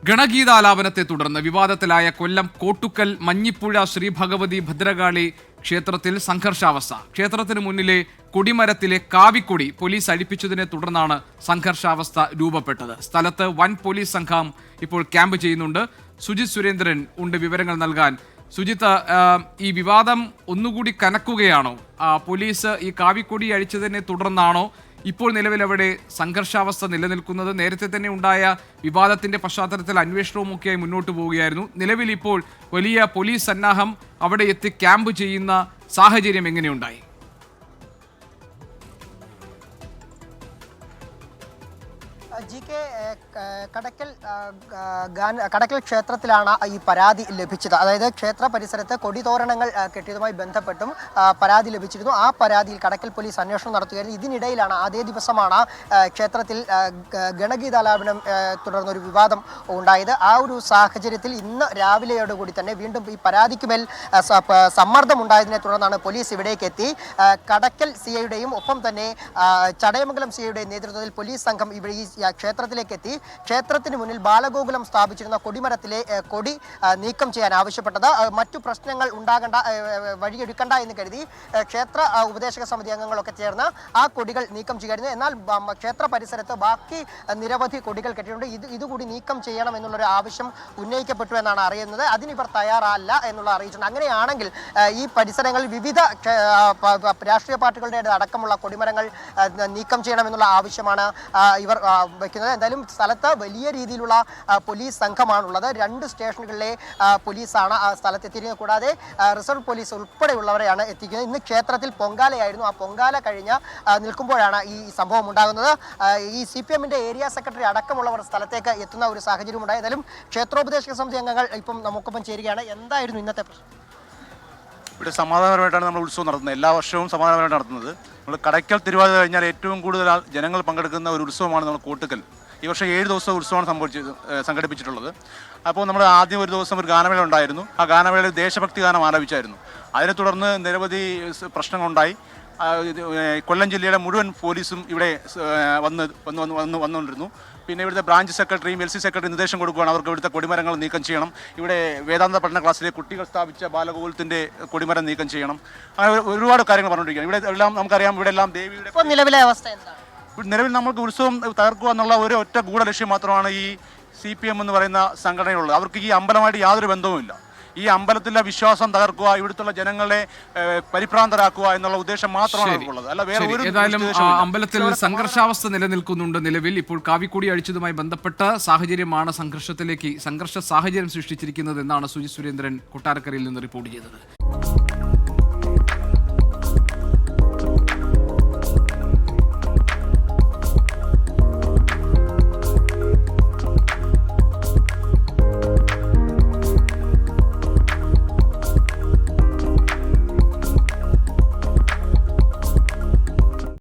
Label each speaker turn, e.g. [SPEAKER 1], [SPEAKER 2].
[SPEAKER 1] ഗണഗീതാലാപനത്തെ തുടർന്ന് വിവാദത്തിലായ കൊല്ലം കോട്ടുക്കൽ മഞ്ഞിപ്പുഴ ശ്രീ ഭഗവതി ഭദ്രകാളി ക്ഷേത്രത്തിൽ സംഘർഷാവസ്ഥ. ക്ഷേത്രത്തിന് മുന്നിലെ കൊടിമരത്തിലെ കാവിക്കൊടി പോലീസ് അഴിപ്പിച്ചതിനെ തുടർന്നാണ് സംഘർഷാവസ്ഥ രൂപപ്പെട്ടത്. സ്ഥലത്ത് വൻ പോലീസ് സംഘം ഇപ്പോൾ ക്യാമ്പ് ചെയ്യുന്നുണ്ട്. സുജിത് സുരേന്ദ്രൻ ഉണ്ട് വിവരങ്ങൾ നൽകാൻ. സുജിത്ത്, ഈ വിവാദം ഒന്നുകൂടി കനക്കുകയാണോ? പോലീസ് ഈ കാവിക്കൊടി അഴിച്ചതിനെ തുടർന്നാണോ ഇപ്പോൾ നിലവിൽ അവിടെ സംഘർഷാവസ്ഥ നിലനിൽക്കുന്നത്? നേരത്തെ തന്നെ ഉണ്ടായ വിവാദത്തിന്റെ പശ്ചാത്തലത്തിൽ അന്വേഷണവുമൊക്കെയായി മുന്നോട്ട് പോവുകയായിരുന്നു. നിലവിൽ ഇപ്പോൾ വലിയ പോലീസ് സന്നാഹം അവിടെ എത്തി ക്യാമ്പ് ചെയ്യുന്ന സാഹചര്യം എങ്ങനെയുണ്ടായി?
[SPEAKER 2] കടക്കൽ ക്ഷേത്രത്തിലാണ് ഈ പരാതി ലഭിച്ചത്. അതായത് ക്ഷേത്ര പരിസരത്ത് കൊടിതോരണങ്ങൾ കെട്ടിയതുമായി ബന്ധപ്പെട്ടും പരാതി ലഭിച്ചിരുന്നു. ആ പരാതിയിൽ കടക്കൽ പോലീസ് അന്വേഷണം നടത്തുകയായിരുന്നു. ഇതിനിടയിലാണ് അതേ ദിവസമാണ് ക്ഷേത്രത്തിൽ ഗണഗീതാലാപനം തുടർന്നൊരു വിവാദം ഉണ്ടായത്. ആ ഒരു സാഹചര്യത്തിൽ ഇന്ന് രാവിലെയോടുകൂടി തന്നെ വീണ്ടും ഈ പരാതിക്ക് മേൽ സമ്മർദ്ദം ഉണ്ടായതിനെ തുടർന്നാണ് പോലീസ് ഇവിടേക്ക് എത്തി. കടക്കൽ സിഐയുടെയും ഒപ്പം തന്നെ ചടയമംഗലം സിഐയുടെയും നേതൃത്വത്തിൽ പോലീസ് സംഘം ഇവിടെ ഈ ക്ഷേത്രത്തിലേക്ക് എത്തി. ക്ഷേത്രത്തിന് മുന്നിൽ ബാലഗോകുലം സ്ഥാപിച്ചിരുന്ന കൊടിമരത്തിലെ കൊടി നീക്കം ചെയ്യാൻ ആവശ്യപ്പെട്ടത്. മറ്റു പ്രശ്നങ്ങൾ ഉണ്ടാകേണ്ട, വഴിയൊരുക്കണ്ട എന്ന് കരുതി ക്ഷേത്ര ഉപദേശക സമിതി അംഗങ്ങളൊക്കെ ചേർന്ന് ആ കൊടികൾ നീക്കം ചെയ്യായിരുന്നു. എന്നാൽ ക്ഷേത്ര പരിസരത്ത് ബാക്കി നിരവധി കൊടികൾ കെട്ടിയിട്ടുണ്ട്. ഇതുകൂടി നീക്കം ചെയ്യണം എന്നുള്ളൊരു ആവശ്യം ഉന്നയിക്കപ്പെട്ടു എന്നാണ് അറിയുന്നത്. അതിനിവർ തയ്യാറല്ല എന്നുള്ള അറിയിച്ചിട്ടുണ്ട്. അങ്ങനെയാണെങ്കിൽ ഈ പരിസരങ്ങളിൽ വിവിധ രാഷ്ട്രീയ പാർട്ടികളുടെ അടക്കമുള്ള കൊടിമരങ്ങൾ നീക്കം ചെയ്യണമെന്നുള്ള ആവശ്യമാണ് ഇവർ വയ്ക്കുന്നത്. എന്തായാലും സ്ഥലത്ത് വലിയ രീതിയിലുള്ള പോലീസ് സംഘമാണുള്ളത്. 2 സ്റ്റേഷനുകളിലെ പോലീസാണ് സ്ഥലത്തെത്തിയിരിക്കുന്നത്. കൂടാതെ റിസർവ് പോലീസ് ഉൾപ്പെടെയുള്ളവരെയാണ് എത്തിക്കുന്നത്. ഇന്ന് ക്ഷേത്രത്തിൽ പൊങ്കാലയായിരുന്നു. ആ പൊങ്കാല കഴിഞ്ഞ് നിൽക്കുമ്പോഴാണ് ഈ സംഭവം ഉണ്ടാകുന്നത്. ഈ CPM-ന്റെ ഏരിയ സെക്രട്ടറി അടക്കമുള്ളവർ സ്ഥലത്തേക്ക് എത്തുന്ന ഒരു സാഹചര്യം ഉണ്ടായി. എന്തായാലും ക്ഷേത്രോപദേശക സമിതി അംഗങ്ങൾ ഇപ്പം നമുക്കൊപ്പം ചേരുകയാണ്. എന്തായിരുന്നു ഇന്നത്തെ പ്രശ്നം?
[SPEAKER 3] ഇവിടെ സമാധാനപരമായിട്ടാണ് നമ്മൾ ഉത്സവം നടത്തുന്നത്. എല്ലാ വർഷവും സമാധാനപരമായിട്ട് നടത്തുന്നത്. നമ്മൾ കടയ്ക്കൽ തിരുവാതിര കഴിഞ്ഞാൽ ഏറ്റവും കൂടുതൽ ജനങ്ങൾ പങ്കെടുക്കുന്ന ഒരു ഉത്സവമാണ് നമ്മൾ കോട്ടുക്കൽ. ഈ വർഷം 7 ദിവസം ഉത്സവമാണ് സംഘടിപ്പിച്ചിട്ടുള്ളത്. അപ്പോൾ നമ്മൾ ആദ്യം ഒരു ദിവസം ഒരു ഗാനമേള ഉണ്ടായിരുന്നു. ആ ഗാനമേളയിൽ ദേശഭക്തി ഗാനം ആലപിച്ചായിരുന്നു. അതിനെ തുടർന്ന് നിരവധി പ്രശ്നങ്ങളുണ്ടായി. കൊല്ലം ജില്ലയുടെ മുഴുവൻ പോലീസും ഇവിടെ വന്നുകൊണ്ടിരുന്നു. പിന്നെ ഇവിടുത്തെ ബ്രാഞ്ച് സെക്രട്ടറിയും LC സെക്രട്ടറി നിർദ്ദേശം കൊടുക്കുകയാണ് അവർക്ക് ഇവിടുത്തെ കൊടിമരങ്ങൾ നീക്കം ചെയ്യണം. ഇവിടെ വേദാന്ത പഠന ക്ലാസ്സിലെ കുട്ടികൾ സ്ഥാപിച്ച ബാലഗോകുലത്തിൻ്റെ കൊടിമരം നീക്കം ചെയ്യണം. അങ്ങനെ ഒരുപാട് കാര്യങ്ങൾ പറഞ്ഞുകൊണ്ടിരിക്കുകയാണ്. ഇവിടെ എല്ലാം നമുക്കറിയാം, ഇവിടെ എല്ലാം ദേവിയുടെ
[SPEAKER 2] നിലവിലെ അവസ്ഥ എന്താണ്?
[SPEAKER 3] നിലവിൽ നമുക്ക് ഉത്സവം തകർക്കുക എന്നുള്ള ഒരു ഒറ്റ ഗൂഢലക്ഷ്യം മാത്രമാണ് ഈ CPM എന്ന് പറയുന്ന സംഘടനയുള്ളത്. അവർക്ക് ഈ അമ്പലമായിട്ട് യാതൊരു ബന്ധവുമില്ല. ഈ അമ്പലത്തിലെ വിശ്വാസം തകർക്കുക, ഇവിടുത്തെ ജനങ്ങളെ പരിഭ്രാന്തരാക്കുക എന്നുള്ള ഉദ്ദേശം മാത്രമാണ് ഉള്ളത്. അല്ല, വേറെ ഒരു
[SPEAKER 1] ഏതായാലും അമ്പലത്തിൽ സംഘർഷാവസ്ഥ നിലനിൽക്കുന്നുണ്ട്. നിലവിൽ ഇപ്പോൾ കാവിക്കൊടി അഴിച്ചതുമായി ബന്ധപ്പെട്ട സാഹചര്യമാണ് സംഘർഷ സാഹചര്യം സൃഷ്ടിച്ചിരിക്കുന്നത് എന്നാണ് സുജിത് സുരേന്ദ്രൻ കൊട്ടാരക്കരയിൽ നിന്ന് റിപ്പോർട്ട് ചെയ്തത്.